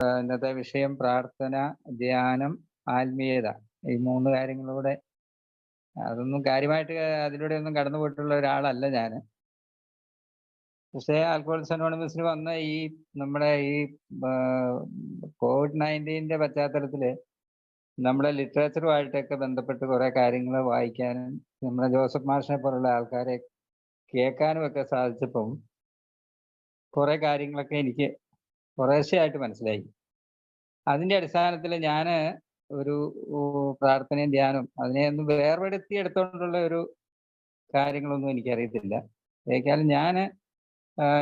ഇന്നത്തെ വിഷയം പ്രാർത്ഥന, ധ്യാനം, ആത്മീയത. ഈ 3 കാര്യങ്ങളിലൂടെ അതൊന്നും കാര്യമായിട്ട് അതിലൂടെയൊന്നും കടന്നു പോയിട്ടുള്ള ഒരാളല്ല ഞാന്. പക്ഷേ ആൽക്കഹോളിക്സ് അനോണിമസിൽ വന്ന ഈ നമ്മുടെ ഈ കോവിഡ്-19ന്റെ പശ്ചാത്തലത്തില് നമ്മുടെ ലിറ്ററേച്ചറുമായിട്ടൊക്കെ ബന്ധപ്പെട്ട് കുറെ കാര്യങ്ങൾ വായിക്കാനും നമ്മുടെ ജോസഫ് മാഷിനെ പോലുള്ള ആൾക്കാരെ കേൾക്കാനും ഒക്കെ സാധിച്ചപ്പം കുറെ കാര്യങ്ങളൊക്കെ എനിക്ക് കുറേശ്ശെയായിട്ട് മനസ്സിലായി. അതിന്റെ അടിസ്ഥാനത്തിൽ ഞാന് ഒരു പ്രാർത്ഥനയും ധ്യാനവും അതിനെ ഒന്ന് വേർപെടുത്തി എടുത്തോണ്ടുള്ള ഒരു കാര്യങ്ങളൊന്നും എനിക്കറിയത്തില്ല. ഏതായാലും ഞാന്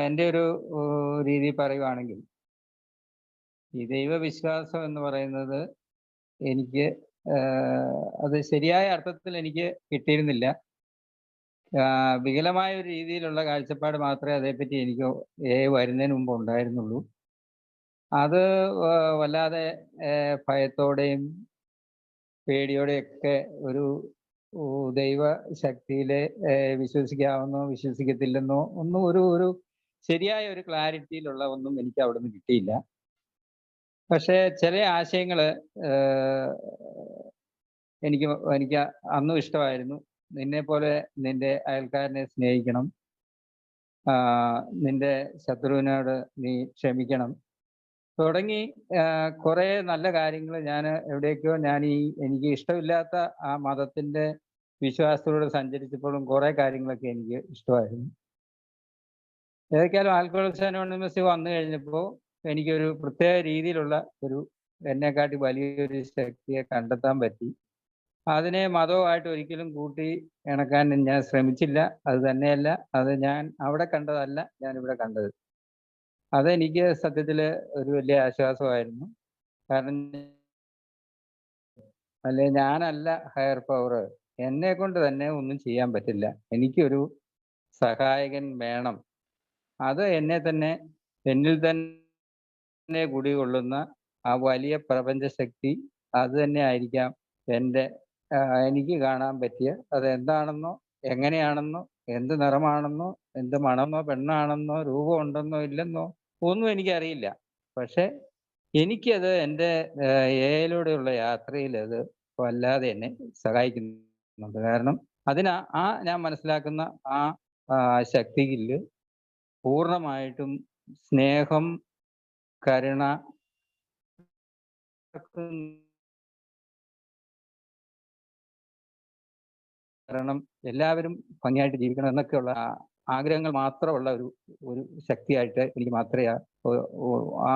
എൻ്റെ ഒരു രീതി പറയുവാണെങ്കിൽ ഈ ദൈവവിശ്വാസം എന്ന് പറയുന്നത് എനിക്ക് അത് ശരിയായ അർത്ഥത്തിൽ എനിക്ക് കിട്ടിയിരുന്നില്ല. വികലമായ ഒരു രീതിയിലുള്ള കാഴ്ചപ്പാട് മാത്രമേ അതേപ്പറ്റി എനിക്ക് വരുന്നതിന് മുമ്പ് ഉണ്ടായിരുന്നുള്ളൂ. അത് വല്ലാതെ ഭയത്തോടെയും പേടിയോടെയൊക്കെ ഒരു ദൈവ ശക്തിയിലെ വിശ്വസിക്കാമെന്നോ വിശ്വസിക്കത്തില്ലെന്നോ ഒന്നും ഒരു ഒരു ശരിയായ ഒരു ക്ലാരിറ്റിയിലുള്ള ഒന്നും എനിക്ക് അവിടുന്ന് കിട്ടിയില്ല. പക്ഷേ ചില ആശയങ്ങൾ എനിക്ക് എനിക്ക് അന്നും ഇഷ്ടമായിരുന്നു. നിന്നെപ്പോലെ നിന്റെ അയൽക്കാരനെ സ്നേഹിക്കണം, നിന്റെ ശത്രുവിനോട് നീ ക്ഷമിക്കണം തുടങ്ങി കുറേ നല്ല കാര്യങ്ങൾ ഞാൻ എവിടേക്കോ ഞാൻ എനിക്ക് ഇഷ്ടമില്ലാത്ത ആ മതത്തിന്റെ വിശ്വാസത്തിലൂടെ സഞ്ചരിച്ചപ്പോഴും കുറേ കാര്യങ്ങളൊക്കെ എനിക്ക് ഇഷ്ടമായിരുന്നു. ഏതൊക്കെയാലും ആൽക്കഹോളിക്സ് അനോണിമസ് വന്നു കഴിഞ്ഞപ്പോൾ എനിക്കൊരു പ്രത്യേക രീതിയിലുള്ള ഒരു എന്നെക്കാട്ടി വലിയൊരു ശക്തിയെ കണ്ടെത്താൻ പറ്റി. അതിനെ മതവുമായിട്ട് ഒരിക്കലും കൂട്ടി ഇണക്കാൻ ഞാൻ ശ്രമിച്ചില്ല. അത് തന്നെയല്ല, അത് ഞാൻ അവിടെ കണ്ടതല്ല, ഞാനിവിടെ കണ്ടത്. അതെനിക്ക് സത്യത്തിൽ ഒരു വലിയ ആശ്വാസമായിരുന്നു. കാരണം അല്ലെ ഞാനല്ല ഹയർ പവർ, എന്നെ കൊണ്ട് തന്നെ ഒന്നും ചെയ്യാൻ പറ്റില്ല. എനിക്കൊരു സഹായകൻ വേണം. അത് എന്നിൽ തന്നെ കുടികൊള്ളുന്ന ആ വലിയ പ്രപഞ്ചശക്തി അത് തന്നെ ആയിരിക്കാം എനിക്ക് കാണാൻ പറ്റിയ അത് എന്താണെന്നോ എങ്ങനെയാണെന്നോ എന്ത് നിറമാണെന്നോ എന്ത് മണമെന്നോ പെണ്ണാണെന്നോ രൂപമുണ്ടെന്നോ ഇല്ലെന്നോ ഒന്നും എനിക്കറിയില്ല. പക്ഷെ എനിക്കത് എൻ്റെ എയിലൂടെയുള്ള യാത്രയിൽ അത് വല്ലാതെ എന്നെ സഹായിക്കുന്നുണ്ട്. കാരണം ഞാൻ മനസ്സിലാക്കുന്ന ആ ശക്തിയിൽ പൂർണ്ണമായിട്ടും സ്നേഹം, കരുണ, കാരണം എല്ലാവരും ഭംഗിയായിട്ട് ജീവിക്കണം എന്നൊക്കെയുള്ള ആഗ്രഹങ്ങൾ മാത്രമുള്ള ഒരു ഒരു ശക്തിയായിട്ട് എനിക്ക് മാത്രമേ ആ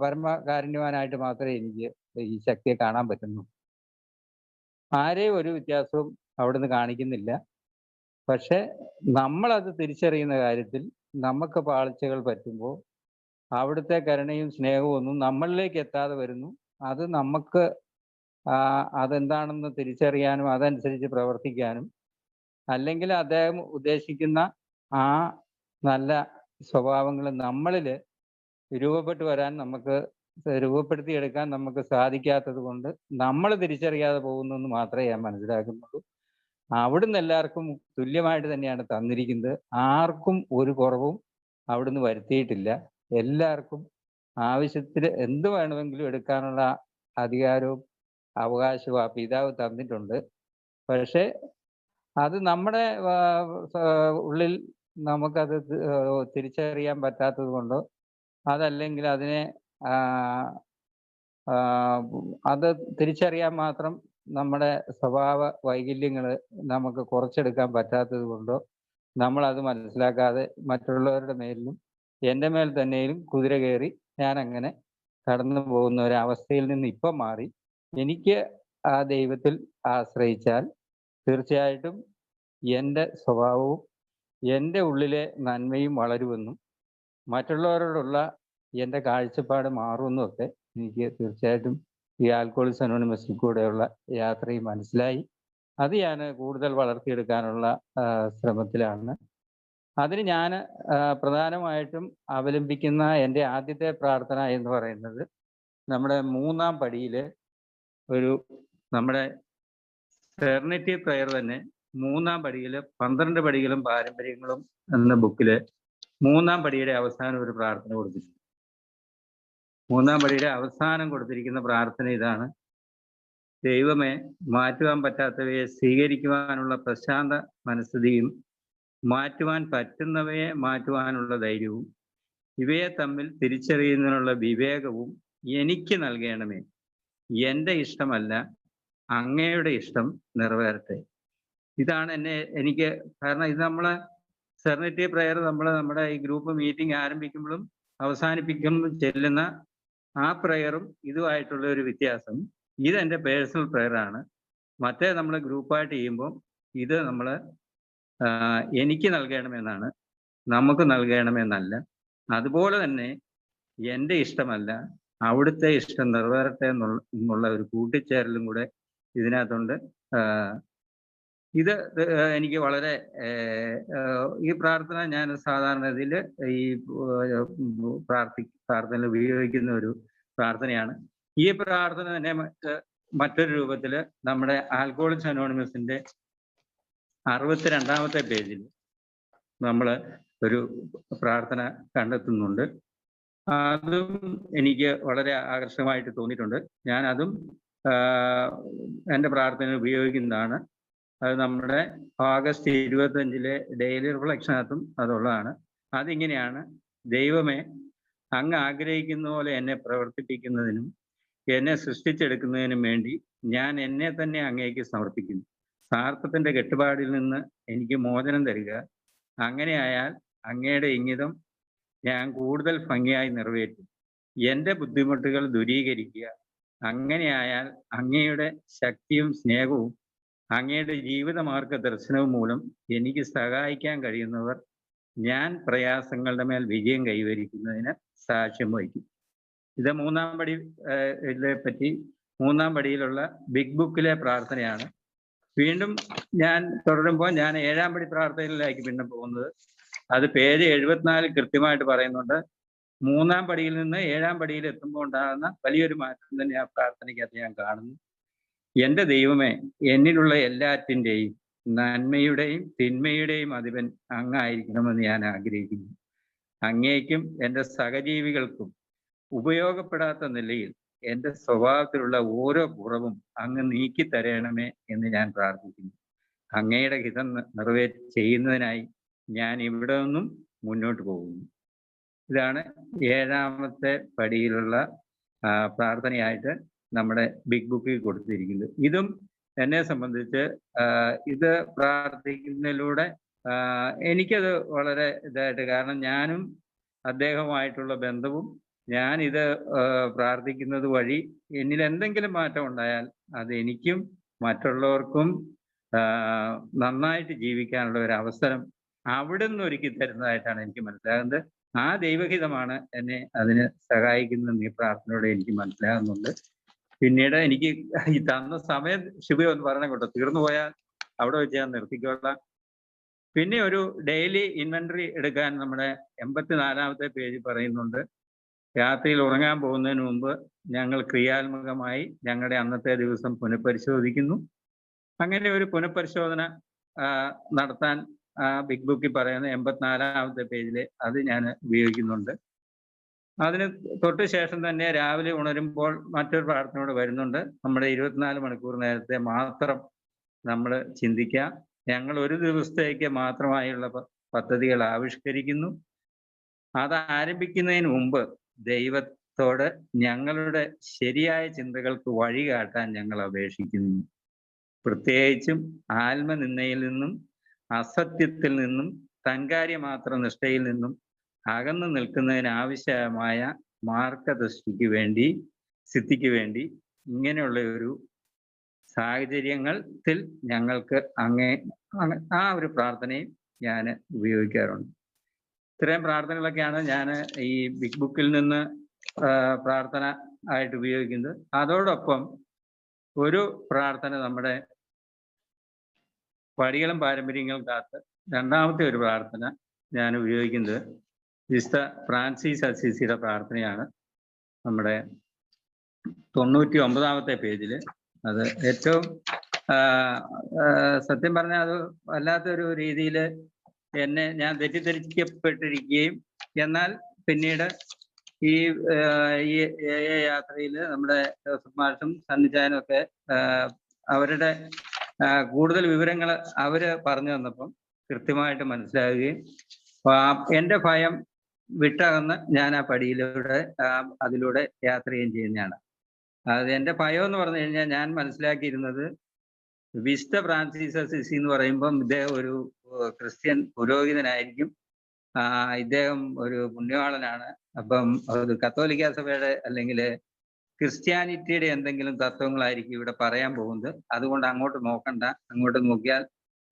പരമകാരുണ്യവാനായിട്ട് മാത്രമേ എനിക്ക് ഈ ശക്തിയെ കാണാൻ പറ്റുന്നു. ആരെയും ഒരു വ്യത്യാസവും അവിടുന്ന് കാണിക്കുന്നില്ല. പക്ഷെ നമ്മളത് തിരിച്ചറിയുന്ന കാര്യത്തിൽ നമുക്ക് പാളിച്ചകൾ പറ്റുമ്പോൾ അവിടുത്തെ കരുണയും സ്നേഹവും ഒന്നും നമ്മളിലേക്ക് എത്താതെ വരുന്നു. അത് നമുക്ക് അതെന്താണെന്ന് തിരിച്ചറിയാനും അതനുസരിച്ച് പ്രവർത്തിക്കാനും അല്ലെങ്കിൽ അദ്ദേഹം ഉദ്ദേശിക്കുന്ന ആ നല്ല സ്വഭാവങ്ങൾ നമ്മളിൽ രൂപപ്പെടുത്തിയെടുക്കാൻ നമുക്ക് സാധിക്കാത്തത് കൊണ്ട് നമ്മൾ തിരിച്ചറിയാതെ പോകുന്നെന്ന് മാത്രമേ ഞാൻ മനസ്സിലാക്കുന്നുള്ളൂ. അവിടുന്ന് എല്ലാവർക്കും തുല്യമായിട്ട് തന്നെയാണ് തന്നിരിക്കുന്നത്. ആർക്കും ഒരു കുറവും അവിടുന്ന് വരുത്തിയിട്ടില്ല. എല്ലാവർക്കും ആവശ്യത്തിന് എന്ത് വേണമെങ്കിലും എടുക്കാനുള്ള അധികാരവും അവകാശവും ആ പിതാവ് തന്നിട്ടുണ്ട്. പക്ഷേ അത് നമ്മുടെ ഉള്ളിൽ നമുക്കത് തിരിച്ചറിയാൻ പറ്റാത്തത് കൊണ്ടോ അതല്ലെങ്കിൽ അതിനെ അത് തിരിച്ചറിയാൻ മാത്രം നമ്മുടെ സ്വഭാവ വൈകല്യങ്ങൾ നമുക്ക് കുറച്ചെടുക്കാൻ പറ്റാത്തത് കൊണ്ടോ നമ്മളത് മനസ്സിലാക്കാതെ മറ്റുള്ളവരുടെ മേലിലും എൻ്റെ മേൽ തന്നെയും കുതിര കയറി ഞാൻ അങ്ങനെ കടന്നു പോകുന്ന ഒരവസ്ഥയിൽ നിന്ന് ഇപ്പം മാറി എനിക്ക് ആ ദൈവത്തിൽ ആശ്രയിച്ചാൽ തീർച്ചയായിട്ടും എൻ്റെ സ്വഭാവവും എൻ്റെ ഉള്ളിലെ നന്മയും വളരുമെന്നും മറ്റുള്ളവരോടുള്ള എൻ്റെ കാഴ്ചപ്പാട് മാറുമെന്നുമൊക്കെ എനിക്ക് തീർച്ചയായിട്ടും ഈ ആൽക്കഹോളിക്സ് അനോണിമസിൽ കൂടെയുള്ള യാത്രയിൽ മനസ്സിലായി. അത് ഞാൻ കൂടുതൽ വളർത്തിയെടുക്കാനുള്ള ശ്രമത്തിലാണ്. അതിന് ഞാൻ പ്രധാനമായിട്ടും അവലംബിക്കുന്ന എൻ്റെ ആദ്യത്തെ പ്രാർത്ഥന എന്ന് പറയുന്നത് നമ്മുടെ 3-ാം പടിയിൽ നമ്മുടെ സെറനിറ്റി പ്രെയർ തന്നെ 3-ാം പടിയിൽ 12 പടികളും പാരമ്പര്യങ്ങളും എന്ന ബുക്കിൽ 3-ാം പടിയുടെ അവസാനം ഒരു പ്രാർത്ഥന കൊടുത്തിട്ടുണ്ട്. മൂന്നാം പടിയുടെ അവസാനം കൊടുത്തിരിക്കുന്ന പ്രാർത്ഥന ഇതാണ്: ദൈവമേ, മാറ്റുവാൻ പറ്റാത്തവയെ സ്വീകരിക്കുവാനുള്ള പ്രശാന്ത മനസ്ഥിതിയും മാറ്റുവാൻ പറ്റുന്നവയെ മാറ്റുവാനുള്ള ധൈര്യവും ഇവയെ തമ്മിൽ തിരിച്ചറിയുന്നതിനുള്ള വിവേകവും എനിക്ക് നൽകണമേ. എൻ്റെ ഇഷ്ടമല്ല, അങ്ങയുടെ ഇഷ്ടം നിറവേറട്ടെ. ഇതാണ് എനിക്ക് കാരണം ഇത് നമ്മളെ സെറനിറ്റി പ്രെയർ നമ്മുടെ ഈ ഗ്രൂപ്പ് മീറ്റിംഗ് ആരംഭിക്കുമ്പോഴും അവസാനിപ്പിക്കുമ്പോഴും ചെല്ലുന്ന ആ പ്രെയറും ഇതുമായിട്ടുള്ള ഒരു വ്യത്യാസം. ഇതെൻ്റെ പേഴ്സണൽ പ്രെയറാണ്. മറ്റേ നമ്മൾ ഗ്രൂപ്പായിട്ട് ചെയ്യുമ്പോൾ ഇത് നമ്മൾ എനിക്ക് നൽകണമെന്നാണ്, നമുക്ക് നൽകണമെന്നല്ല. അതുപോലെ തന്നെ എൻ്റെ ഇഷ്ടമല്ല, അവിടുത്തെ ഇഷ്ടം നിറവേറട്ടെ എന്നുള്ള ഒരു കൂട്ടിച്ചേരലും കൂടെ ഇതിനകത്തുണ്ട്. ഇത് എനിക്ക് വളരെ ഈ പ്രാർത്ഥന ഞാൻ സാധാരണഗതിയിൽ ഈ പ്രാർത്ഥനയിൽ ഉപയോഗിക്കുന്ന ഒരു പ്രാർത്ഥനയാണ്. ഈ പ്രാർത്ഥന തന്നെ മറ്റൊരു രൂപത്തിൽ നമ്മുടെ ആൽക്കഹോളിക്സ് അനോണിമസിന്റെ 62-ാമത്തെ പേജിൽ നമ്മൾ ഒരു പ്രാർത്ഥന കണ്ടെത്തുന്നുണ്ട്. അതും എനിക്ക് വളരെ ആകർഷകമായിട്ട് തോന്നിയിട്ടുണ്ട്. ഞാൻ അതും എൻ്റെ പ്രാർത്ഥനയിൽ ഉപയോഗിക്കുന്നതാണ്. അത് നമ്മുടെ ഓഗസ്റ്റ് 25 ഡെയിലി റിഫ്ലക്ഷനകത്തും അതുള്ളതാണ്. അതിങ്ങനെയാണ്: ദൈവമേ, അങ്ങ് ആഗ്രഹിക്കുന്ന പോലെ എന്നെ പ്രവർത്തിപ്പിക്കുന്നതിനും എന്നെ സൃഷ്ടിച്ചെടുക്കുന്നതിനും വേണ്ടി ഞാൻ എന്നെ തന്നെ അങ്ങേക്ക് സമർപ്പിക്കുന്നു. സ്വാർത്ഥത്തിൻ്റെ കെട്ടുപാടിൽ നിന്ന് എനിക്ക് മോചനം തരിക. അങ്ങനെയായാൽ അങ്ങയുടെ ഇംഗിതം ഞാൻ കൂടുതൽ ഭംഗിയായി നിറവേറ്റും. എൻ്റെ ബുദ്ധിമുട്ടുകൾ ദൂരീകരിക്കുക. അങ്ങനെയായാൽ അങ്ങയുടെ ശക്തിയും സ്നേഹവും അങ്ങയുടെ ജീവിതമാർഗ ദർശനവും മൂലം എനിക്ക് സഹായിക്കാൻ കഴിയുന്നവർ ഞാൻ പ്രയാസങ്ങളുടെ മേൽ വിജയം കൈവരിക്കുന്നതിന് സാക്ഷ്യം വഹിക്കും. ഇത് മൂന്നാം പടി മൂന്നാം പടിയിലുള്ള ബിഗ് ബുക്കിലെ പ്രാർത്ഥനയാണ്. വീണ്ടും ഞാൻ തുടരുമ്പോൾ ഞാൻ 7-ാം പടി പ്രാർത്ഥനയിലേക്ക് പിന്നെ പോകുന്നത്. അത് പേജ് 74 കൃത്യമായിട്ട് പറയുന്നുണ്ട്. മൂന്നാം പടിയിൽ നിന്ന് 7-ാം പടിയിൽ എത്തുമ്പോൾ ഉണ്ടാകുന്ന വലിയൊരു മാറ്റം തന്നെ ആ പ്രാർത്ഥനയ്ക്കകത്ത് ഞാൻ കാണുന്നു. എൻ്റെ ദൈവമേ, എന്നിലുള്ള എല്ലാറ്റിൻ്റെയും നന്മയുടെയും തിന്മയുടെയും അധിപൻ അങ്ങായിരിക്കണമെന്ന് ഞാൻ ആഗ്രഹിക്കുന്നു. അങ്ങേക്കും എൻ്റെ സഹജീവികൾക്കും ഉപയോഗപ്പെടാത്ത നിലയിൽ എൻ്റെ സ്വഭാവത്തിലുള്ള ഓരോ കുറവും അങ്ങ് നീക്കി തരണമേ എന്ന് ഞാൻ പ്രാർത്ഥിക്കുന്നു. അങ്ങയുടെ ഹിതം ചെയ്യുന്നതിനായി ഞാൻ ഇവിടെ നിന്നും മുന്നോട്ട് പോകുന്നു. ഇതാണ് 7-ാമത്തെ പടിയിലുള്ള പ്രാർത്ഥനയായിട്ട് നമ്മുടെ ബിഗ് ബുക്കിൽ കൊടുത്തിരിക്കുന്നത്. ഇതും എന്നെ സംബന്ധിച്ച് ഇത് പ്രാർത്ഥിക്കുന്നതിലൂടെ എനിക്കത് വളരെ ഇതായിട്ട്, കാരണം ഞാനും അദ്ദേഹവുമായിട്ടുള്ള ബന്ധവും ഞാൻ ഇത് പ്രാർത്ഥിക്കുന്നത് വഴി എന്നിൽ എന്തെങ്കിലും മാറ്റം ഉണ്ടായാൽ അത് എനിക്കും മറ്റുള്ളവർക്കും നന്നായിട്ട് ജീവിക്കാനുള്ള ഒരു അവസരം അവിടുന്ന് ഒരുക്കി തരുന്നതായിട്ടാണ് എനിക്ക് മനസ്സിലാകുന്നത്. ആ ദൈവഹിതമാണ് എന്നെ അതിന് സഹായിക്കുന്നത് ഈ പ്രാർത്ഥനയോടെ എനിക്ക് മനസ്സിലാകുന്നുണ്ട്. പിന്നീട് എനിക്ക് ഈ തന്ന സമയം ശുഭ ഒന്ന് പറയണം കേട്ടോ, തീർന്നു പോയാൽ അവിടെ വെച്ച് ഞാൻ നിർത്തിക്കോളാം. പിന്നെ ഒരു ഡെയിലി ഇൻവെന്ററി എടുക്കാൻ നമ്മുടെ 84-ാമത്തെ പേജ് പറയുന്നുണ്ട്. രാത്രിയിൽ ഉറങ്ങാൻ പോകുന്നതിന് മുമ്പ് ഞങ്ങൾ ക്രിയാത്മകമായി ഞങ്ങളുടെ അന്നത്തെ ദിവസം പുനഃപരിശോധിക്കുന്നു. അങ്ങനെ ഒരു പുനഃപരിശോധന നടത്താൻ ബിഗ് ബുക്കിൽ പറയുന്ന 84-ാമത്തെ പേജിൽ അത് ഞാൻ ഉപയോഗിക്കുന്നുണ്ട്. അതിന് തൊട്ട് ശേഷം തന്നെ രാവിലെ ഉണരുമ്പോൾ മറ്റൊരു പ്രാർത്ഥനയോട് വരുന്നുണ്ട്. നമ്മുടെ 24 മണിക്കൂർ നേരത്തെ മാത്രം നമ്മൾ ചിന്തിക്കാം. ഞങ്ങൾ ഒരു ദിവസത്തേക്ക് മാത്രമായുള്ള പദ്ധതികൾ ആവിഷ്കരിക്കുന്നു. അത് ആരംഭിക്കുന്നതിന് മുമ്പ് ദൈവത്തോട് ഞങ്ങളുടെ ശരിയായ ചിന്തകൾക്ക് വഴി കാട്ടാൻ ഞങ്ങൾ അപേക്ഷിക്കുന്നു. പ്രത്യേകിച്ചും ആത്മനിന്ദയിൽ നിന്നും അസത്യത്തിൽ നിന്നും തൻകാര്യമാത്ര നിഷ്ഠയിൽ നിന്നും അകന്നു നിൽക്കുന്നതിന് ആവശ്യമായ മാർഗദൃഷ്ടിക്ക് വേണ്ടി സിദ്ധിക്ക് വേണ്ടി ഇങ്ങനെയുള്ള ഒരു സാഹചര്യത്തിൽ ഞങ്ങൾക്ക് ആ ഒരു പ്രാർത്ഥനയും ഞാൻ ഉപയോഗിക്കാറുണ്ട്. ഇത്രയും പ്രാർത്ഥനകളൊക്കെയാണ് ഞാൻ ഈ ബിഗ് ബുക്കിൽ നിന്ന് പ്രാർത്ഥന ആയിട്ട് ഉപയോഗിക്കുന്നത്. അതോടൊപ്പം ഒരു പ്രാർത്ഥന നമ്മുടെ പടികളും പാരമ്പര്യങ്ങളും കാത്ത് രണ്ടാമത്തെ ഒരു പ്രാർത്ഥന ഞാൻ ഉപയോഗിക്കുന്നത് വിശുദ്ധ ഫ്രാൻസിസ് അസീസിയുടെ പ്രാർത്ഥനയാണ്. നമ്മുടെ 99-ാമത്തെ പേജിൽ അത് ഏറ്റവും സത്യം പറഞ്ഞാൽ അത് വല്ലാത്തൊരു രീതിയിൽ ഞാൻ തെറ്റിദ്ധരിക്കപ്പെട്ടിരിക്കുകയും എന്നാൽ പിന്നീട് ഈ ഈ യാത്രയിൽ നമ്മുടെ ജോസഫ് മാഷും സണ്ണിച്ചായനും ഒക്കെ അവരുടെ കൂടുതൽ വിവരങ്ങൾ അവര് പറഞ്ഞു തന്നപ്പം കൃത്യമായിട്ട് മനസ്സിലാകുകയും എൻ്റെ ഭയം വിട്ടകന്ന് ഞാൻ ആ പടിയിലൂടെ അതിലൂടെ യാത്ര ചെയ്യുന്നതാണ്. അത് എൻ്റെ ഭയം എന്ന് പറഞ്ഞു കഴിഞ്ഞാൽ ഞാൻ മനസ്സിലാക്കിയിരുന്നത് വിശുദ്ധ ഫ്രാൻസിസ് അസിസി എന്ന് പറയുമ്പം ഇദ്ദേഹം ഒരു ക്രിസ്ത്യൻ പുരോഹിതനായിരിക്കും. ഇദ്ദേഹം ഒരു പുണ്യവാളനാണ്. അപ്പം അത് കത്തോലിക്ക സഭയുടെ അല്ലെങ്കിൽ ക്രിസ്ത്യാനിറ്റിയുടെ എന്തെങ്കിലും തത്വങ്ങളായിരിക്കും ഇവിടെ പറയാൻ പോകുന്നത്. അതുകൊണ്ട് അങ്ങോട്ട് നോക്കണ്ട, അങ്ങോട്ട് നോക്കിയാൽ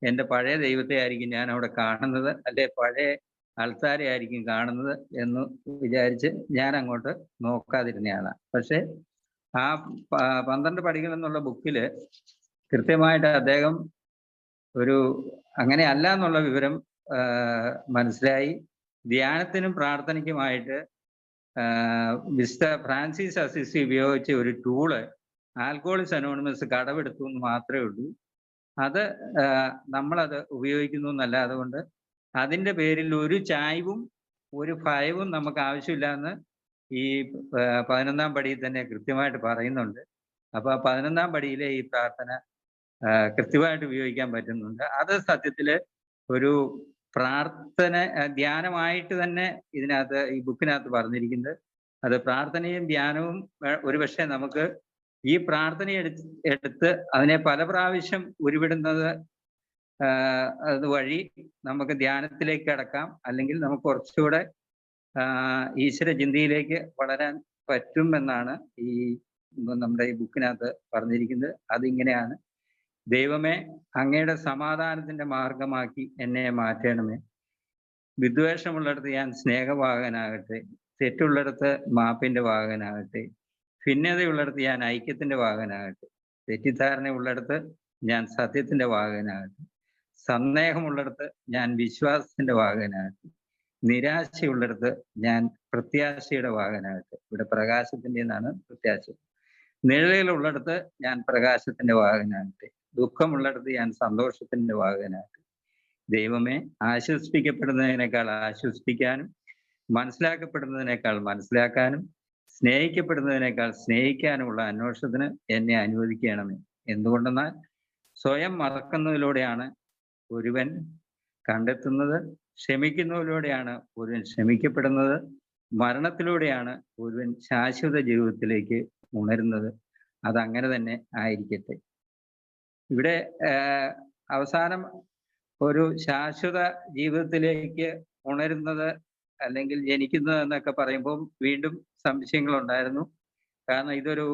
എൻ്റെ പഴയ ദൈവത്തെ ആയിരിക്കും ഞാൻ അവിടെ കാണുന്നത്, അല്ലെ പഴയ ആൾക്കാരെ ആയിരിക്കും കാണുന്നത് എന്ന് വിചാരിച്ച് ഞാൻ അങ്ങോട്ട് നോക്കാതിരുന്നയാണ്. പക്ഷെ ആ 12 പടികൾ എന്നുള്ള ബുക്കിൽ കൃത്യമായിട്ട് അദ്ദേഹം ഒരു അങ്ങനെ അല്ല എന്നുള്ള വിവരം മനസ്സിലായി. ധ്യാനത്തിനും പ്രാർത്ഥനയ്ക്കുമായിട്ട് മിസ്റ്റർ ഫ്രാൻസിസ് അസിസി ഉപയോഗിച്ച ഒരു ടൂള് ആൽക്കഹോളിക്സ് അനോണിമസ് കടമെടുത്തു എന്ന് മാത്രമേ ഉള്ളൂ. അത് നമ്മളത് ഉപയോഗിക്കുന്നു എന്നല്ല. അതുകൊണ്ട് അതിൻ്റെ പേരിൽ ഒരു ചായ്വും ഒരു ഭയവും നമുക്ക് ആവശ്യമില്ല എന്ന് ഈ 11-ാം പടിയിൽ തന്നെ കൃത്യമായിട്ട് പറയുന്നുണ്ട്. അപ്പൊ ആ 11-ാം പടിയിലെ ഈ പ്രാർത്ഥന കൃത്യമായിട്ട് ഉപയോഗിക്കാൻ പറ്റുന്നുണ്ട്. അത് സത്യത്തില് ഒരു പ്രാർത്ഥന ധ്യാനമായിട്ട് തന്നെ ഇതിനകത്ത് ഈ ബുക്കിനകത്ത് പറഞ്ഞിരിക്കുന്നത്. അത് പ്രാർത്ഥനയും ധ്യാനവും ഒരുപക്ഷെ നമുക്ക് ഈ പ്രാർത്ഥന എടുത്ത് അതിനെ പല പ്രാവശ്യം ഉരുവിടുന്നത് അത് വഴി നമുക്ക് ധ്യാനത്തിലേക്ക് കടക്കാം, അല്ലെങ്കിൽ നമുക്ക് കുറച്ചുകൂടെ ഈശ്വര ചിന്തയിലേക്ക് വളരാൻ പറ്റും എന്നാണ് ഈ നമ്മുടെ ഈ ബുക്കിനകത്ത് പറഞ്ഞിരിക്കുന്നത്. അതിങ്ങനെയാണ്: ദൈവമേ, അങ്ങയുടെ സമാധാനത്തിന്റെ മാർഗമാക്കി എന്നെ മാറ്റണമേ. വിദ്വേഷമുള്ളിടത്ത് ഞാൻ സ്നേഹവാഹകനാകട്ടെ, തെറ്റുള്ളിടത്ത് മാപ്പിന്റെ വാഹകനാകട്ടെ, ഭിന്നതയുള്ളിടത്ത് ഞാൻ ഐക്യത്തിന്റെ വാഹകനാകട്ടെ, തെറ്റിദ്ധാരണ ഉള്ളിടത്ത് ഞാൻ സത്യത്തിന്റെ വാഹകനാകട്ടെ, സന്ദേഹമുള്ളിടത്ത് ഞാൻ വിശ്വാസത്തിന്റെ വാഹകനാകട്ടെ, നിരാശയുള്ളിടത്ത് ഞാൻ പ്രത്യാശയുടെ വാഹകനാകട്ടെ. ഇവിടെ പ്രകാശത്തിന്റെ എന്നാണ് പ്രത്യാശ. നിഴലുള്ളിടത്ത് ഞാൻ പ്രകാശത്തിന്റെ വാഹകനാകട്ടെ, ദുഃഖമുള്ളിടത്ത് ഞാൻ സന്തോഷത്തിന്റെ വാഹകനാകട്ടെ. ദൈവമേ, ആശ്വസിപ്പിക്കപ്പെടുന്നതിനേക്കാൾ ആശ്വസിപ്പിക്കാനും, മനസ്സിലാക്കപ്പെടുന്നതിനേക്കാൾ മനസ്സിലാക്കാനും, സ്നേഹിക്കപ്പെടുന്നതിനേക്കാൾ സ്നേഹിക്കാനുമുള്ള അന്വേഷണത്തിന് എന്നെ അനുവദിക്കണമേ. എന്തുകൊണ്ടെന്നാൽ സ്വയം മറക്കുന്നതിലൂടെയാണ് ഒരുവൻ കണ്ടെത്തുന്നത്, ക്ഷമിക്കുന്നതിലൂടെയാണ് ഒരുവൻ ക്ഷമിക്കപ്പെടുന്നത്, മരണത്തിലൂടെയാണ് ഒരുവൻ ശാശ്വത ജീവിതത്തിലേക്ക് ഉണരുന്നത്. അതങ്ങനെ തന്നെ ആയിരിക്കട്ടെ. ഇവിടെ അവസാനം ഒരു ശാശ്വത ജീവിതത്തിലേക്ക് ഉണരുന്നത് അല്ലെങ്കിൽ ജനിക്കുന്നത് എന്നൊക്കെ പറയുമ്പോൾ വീണ്ടും സംശയങ്ങളുണ്ടായിരുന്നു. കാരണം ഇതൊരു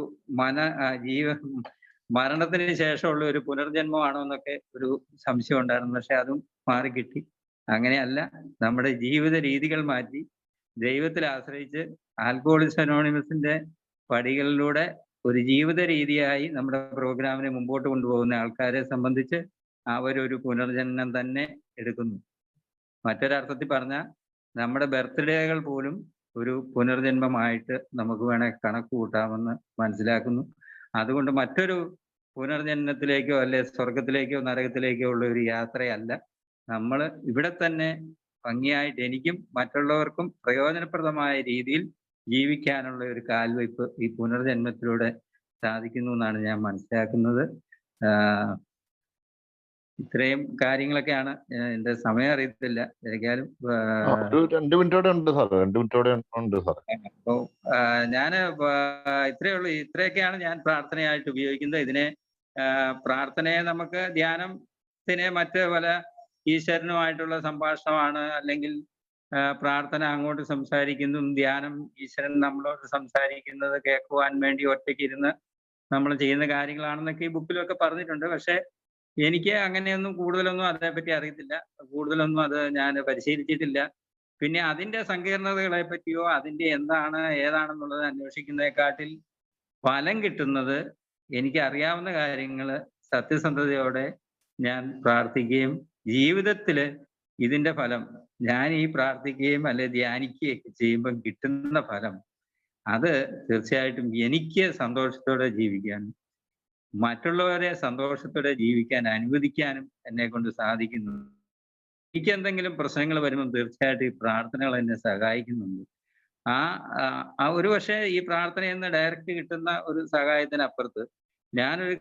മരണത്തിന് ശേഷമുള്ള ഒരു പുനർജന്മമാണോ എന്നൊക്കെ ഒരു സംശയം ഉണ്ടായിരുന്നു. പക്ഷെ അതും മാറിക്കിട്ടി. അങ്ങനെയല്ല, നമ്മുടെ ജീവിത രീതികൾ മാറ്റി ദൈവത്തിൽ ആശ്രയിച്ച് ആൽക്കഹോളിക്സ് അനോണിമസിന്റെ പടികളിലൂടെ ഒരു ജീവിത രീതിയായി നമ്മുടെ പ്രോഗ്രാമിനെ മുമ്പോട്ട് കൊണ്ടുപോകുന്ന ആൾക്കാരെ സംബന്ധിച്ച് അവരൊരു പുനർജന്മം തന്നെ എടുക്കുന്നു. മറ്റൊരർത്ഥത്തിൽ പറഞ്ഞാൽ നമ്മുടെ ബർത്ത്ഡേകൾ പോലും ഒരു പുനർജന്മമായിട്ട് നമുക്ക് വേണേൽ കണക്ക് കൂട്ടാമെന്ന് മനസ്സിലാക്കുന്നു. അതുകൊണ്ട് മറ്റൊരു പുനർജന്മത്തിലേക്കോ അല്ലെ സ്വർഗത്തിലേക്കോ നരകത്തിലേക്കോ ഉള്ള ഒരു യാത്രയല്ല. നമ്മൾ ഇവിടെ തന്നെ ഭംഗിയായിട്ട് എനിക്കും മറ്റുള്ളവർക്കും പ്രയോജനപ്രദമായ രീതിയിൽ ജീവിക്കാനുള്ള ഒരു കാൽവയ്പ് ഈ പുനർജന്മത്തിലൂടെ സാധിക്കുന്നു എന്നാണ് ഞാൻ മനസ്സിലാക്കുന്നത്. ഇത്രയും കാര്യങ്ങളൊക്കെയാണ്. എന്റെ സമയം അറിയത്തില്ല. ഏതായാലും 2 മിനിറ്റോടെ ഉണ്ട് സാർ. 2 മിനിറ്റോടെ ഉണ്ട് സാർ. അപ്പോ ഞാൻ ഇത്രയേ ഉള്ളൂ. ഇത്രയൊക്കെയാണ് ഞാൻ പ്രാർത്ഥനയായിട്ട് ഉപയോഗിക്കുന്നത്. ഇതിനെ പ്രാർത്ഥനയെ നമുക്ക് ധ്യാനത്തിനെ മറ്റ് പല ഈശ്വരനുമായിട്ടുള്ള സംഭാഷണമാണ്, അല്ലെങ്കിൽ പ്രാർത്ഥന അങ്ങോട്ട് സംസാരിക്കുന്നു, ധ്യാനം ഈശ്വരൻ നമ്മളോട് സംസാരിക്കുന്നത് കേൾക്കുവാൻ വേണ്ടി ഒറ്റയ്ക്ക് ഇരുന്ന് നമ്മൾ ചെയ്യുന്ന കാര്യങ്ങളാണെന്നൊക്കെ ഈ ബുക്കിലൊക്കെ പറഞ്ഞിട്ടുണ്ട്. പക്ഷെ എനിക്ക് അങ്ങനെയൊന്നും കൂടുതലൊന്നും അതേപ്പറ്റി അറിയത്തില്ല. കൂടുതലൊന്നും അത് ഞാൻ പരിശീലിച്ചിട്ടില്ല. പിന്നെ അതിൻ്റെ സങ്കീർണതകളെ പറ്റിയോ അതിൻ്റെ എന്താണ് ഏതാണെന്നുള്ളത് അന്വേഷിക്കുന്നതിനെക്കാട്ടിൽ ഫലം കിട്ടുന്നത് എനിക്ക് അറിയാവുന്ന കാര്യങ്ങൾ സത്യസന്ധതയോടെ ഞാൻ പ്രാർത്ഥിക്കുകയും ജീവിതത്തിൽ ഇതിൻ്റെ ഫലം ഞാൻ ഈ പ്രാർത്ഥിക്കുകയും അല്ലെ ധ്യാനിക്കുകയൊക്കെ ചെയ്യുമ്പം കിട്ടുന്ന ഫലം അത് തീർച്ചയായിട്ടും എനിക്ക് സന്തോഷത്തോടെ ജീവിക്കാനും മറ്റുള്ളവരെ സന്തോഷത്തോടെ ജീവിക്കാൻ അനുവദിക്കാനും എന്നെ കൊണ്ട് സാധിക്കുന്നു. എനിക്ക് എന്തെങ്കിലും പ്രശ്നങ്ങൾ വരുമ്പോൾ തീർച്ചയായിട്ടും ഈ പ്രാർത്ഥനകൾ എന്നെ സഹായിക്കുന്നുണ്ട്. ആ ആ ഒരു പക്ഷേ ഈ പ്രാർത്ഥനയിൽ നിന്ന് ഡയറക്റ്റ് കിട്ടുന്ന ഒരു സഹായത്തിനപ്പുറത്ത് ഞാനൊരു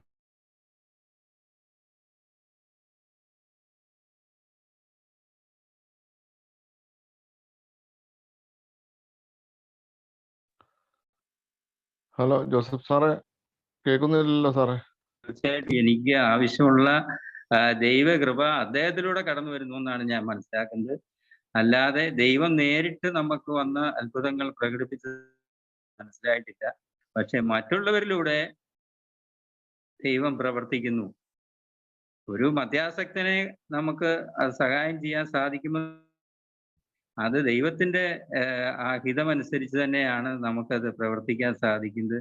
ഹലോ ജോസഫ് സാറേ, കേൾക്കുന്നില്ലല്ലോ സാറേ. തീർച്ചയായിട്ടും എനിക്ക് ആവശ്യമുള്ള ദൈവകൃപ അദ്ദേഹത്തിലൂടെ കടന്നു വരുന്നു എന്നാണ് ഞാൻ മനസ്സിലാക്കുന്നത്. അല്ലാതെ ദൈവം നേരിട്ട് നമുക്ക് വന്ന് അത്ഭുതങ്ങൾ പ്രകടിപ്പിച്ചത് മനസ്സിലായിട്ടില്ല. പക്ഷെ മറ്റുള്ളവരിലൂടെ ദൈവം പ്രവർത്തിക്കുന്നു. ഒരു മദ്യാസക്തനെ നമുക്ക് സഹായം ചെയ്യാൻ സാധിക്കുമ്പോൾ അത് ദൈവത്തിന്റെ ആ ഹിതമനുസരിച്ച് തന്നെയാണ് നമുക്കത് പ്രവർത്തിക്കാൻ സാധിക്കുന്നത്.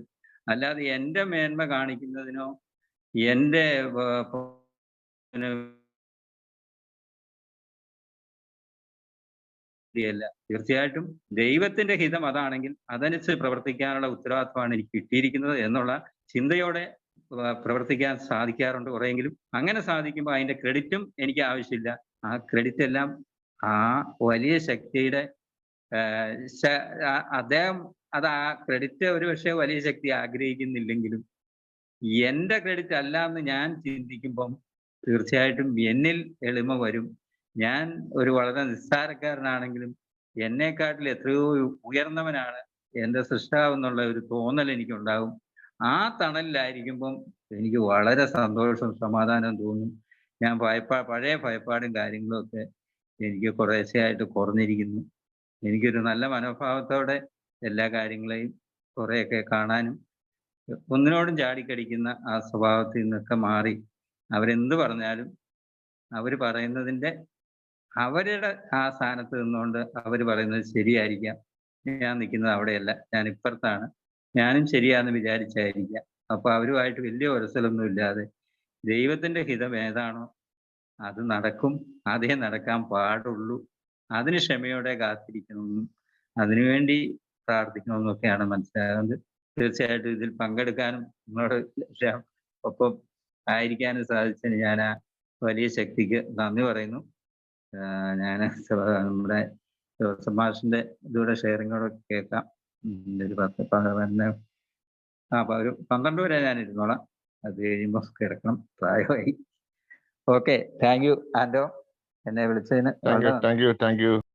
അല്ലാതെ എൻ്റെ മേന്മ കാണിക്കുന്നതിനോ എൻ്റെ യല്ല. തീർച്ചയായിട്ടും ദൈവത്തിന്റെ ഹിതം അതാണെങ്കിൽ അതനുസരിച്ച് പ്രവർത്തിക്കാനുള്ള ഉത്തരവാദിത്വമാണ് എനിക്ക് കിട്ടിയിരിക്കുന്നത് എന്നുള്ള ചിന്തയോടെ പ്രവർത്തിക്കാൻ സാധിക്കാറുണ്ട് കുറെയെങ്കിലും. അങ്ങനെ സാധിക്കുമ്പോൾ അതിന്റെ ക്രെഡിറ്റും എനിക്ക് ആവശ്യമില്ല. ആ ക്രെഡിറ്റ് എല്ലാം ആ വലിയ ശക്തിയുടെ അദ്ദേഹം ആ ക്രെഡിറ്റ് ഒരുപക്ഷെ വലിയ ശക്തി ആഗ്രഹിക്കുന്നില്ലെങ്കിലും എന്റെ ക്രെഡിറ്റ് അല്ല എന്ന് ഞാൻ ചിന്തിക്കുമ്പം തീർച്ചയായിട്ടും എന്നിൽ എളിമ വരും. ഞാൻ ഒരു വളരെ നിസ്സാരക്കാരനാണെങ്കിലും എന്നെക്കാട്ടിൽ എത്രയോ ഉയർന്നവനാണ് എൻ്റെ സൃഷ്ടാവ് എന്നുള്ള ഒരു തോന്നൽ എനിക്കുണ്ടാകും. ആ തണലിലായിരിക്കുമ്പം എനിക്ക് വളരെ സന്തോഷവും സമാധാനവും തോന്നും. ഞാൻ പഴയ ഭയപ്പാടും കാര്യങ്ങളും ഒക്കെ എനിക്ക് കുറേശ്ശെയായിട്ട് കുറഞ്ഞിരിക്കുന്നു. എനിക്കൊരു നല്ല മനോഭാവത്തോടെ എല്ലാ കാര്യങ്ങളെയും കുറെയൊക്കെ കാണാനും ഒന്നിനോടും ചാടിക്കടിക്കുന്ന ആ സ്വഭാവത്തിൽ നിന്നൊക്കെ മാറി അവരെന്ത് പറഞ്ഞാലും അവർ പറയുന്നതിൻ്റെ അവരുടെ ആ സ്ഥാനത്ത് നിന്നുകൊണ്ട് അവർ പറയുന്നത് ശരിയായിരിക്കാം. ഞാൻ നിൽക്കുന്നത് അവിടെയല്ല, ഞാൻ ഇപ്പുറത്താണ്, ഞാനും ശരിയാന്ന് വിചാരിച്ചായിരിക്കാം. അപ്പൊ അവരുമായിട്ട് വലിയ ഉരസലൊന്നും ഇല്ലാതെ ദൈവത്തിന്റെ ഹിതം ഏതാണോ അത് നടക്കും, അതേ നടക്കാൻ പാടുള്ളൂ. അതിന് ക്ഷമയോടെ കാത്തിരിക്കണമെന്നും അതിനുവേണ്ടി പ്രാർത്ഥിക്കണമെന്നും ഒക്കെയാണ് മനസ്സിലാകുന്നത്. തീർച്ചയായിട്ടും ഇതിൽ പങ്കെടുക്കാനും നിങ്ങളോട് ഒപ്പം ആയിരിക്കാനും സാധിച്ചതിന് ഞാൻ ആ വലിയ ശക്തിക്ക് നന്ദി പറയുന്നു. ഞാൻ നമ്മുടെ ജോസഫ് മാഷിന്റെ ഇതൂടെ ഷെയറിങ്ങോടെ കേൾക്കാം. ഒരു 12 വരെ ഞാൻ ഇരുന്നോളാം. അത് കഴിയുമ്പോൾ കിടക്കണം, പ്രായമായി. ഓക്കെ, താങ്ക് യു ആൻഡോ, എന്നെ വിളിച്ചതിന്. Thank you.